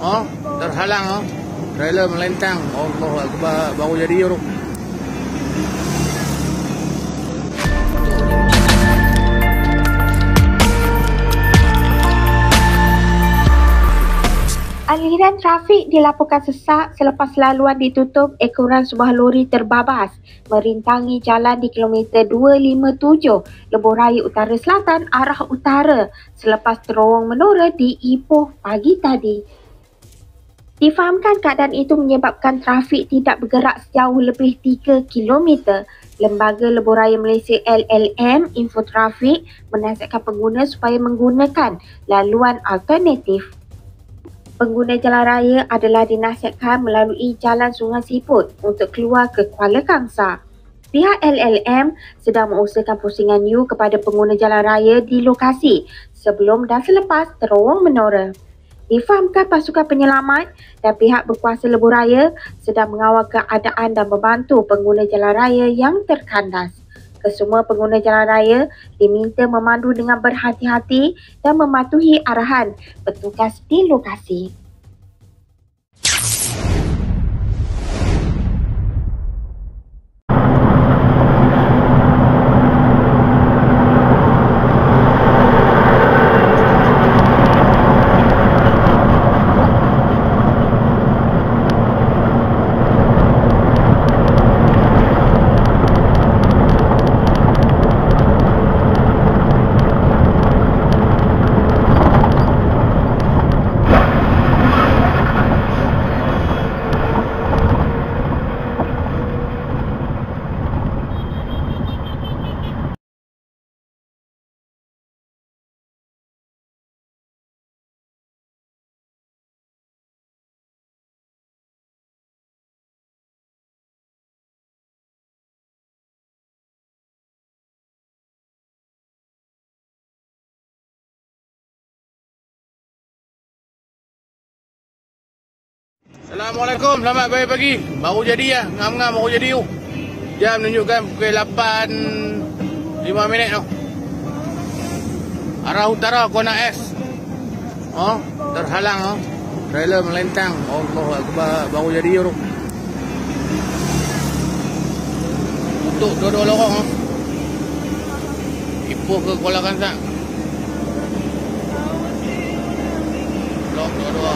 Oh, terhalang oh. Trailer melentang. Allah Akbar, baru jadi tu. Aliran trafik dilaporkan sesak selepas laluan ditutup ekoran sebuah lori terbabas merintangi jalan di kilometer 257 Lebuh Raya Utara Selatan arah utara selepas terowong menora di Ipoh pagi tadi. Difahamkan keadaan itu menyebabkan trafik tidak bergerak sejauh lebih 3 km. Lembaga Lebuh Raya Malaysia LLM Infotrafik menasihatkan pengguna supaya menggunakan laluan alternatif. Pengguna jalan raya adalah dinasihatkan melalui Jalan Sungai Siput untuk keluar ke Kuala Kangsar. Pihak LLM sedang mengusahakan pusingan U kepada pengguna jalan raya di lokasi sebelum dan selepas terowong menora. Difahamkan pasukan penyelamat dan pihak berkuasa Lebuh Raya sedang mengawal keadaan dan membantu pengguna jalan raya yang terkandas. Kesemua pengguna jalan raya diminta memandu dengan berhati-hati dan mematuhi arahan petugas di lokasi. Assalamualaikum, selamat pagi. Baru jadi lah, ngam-ngam baru jadi tu. Jam menunjukkan pukul 8.05 tu. Arah utara Kona S. Oh, terhalang oh. Trailer melentang. Allah Akbar, baru jadi tu. Tutup dua-dua lorong oh. Ipoh ke Kuala Kangsar. Blok dua-dua.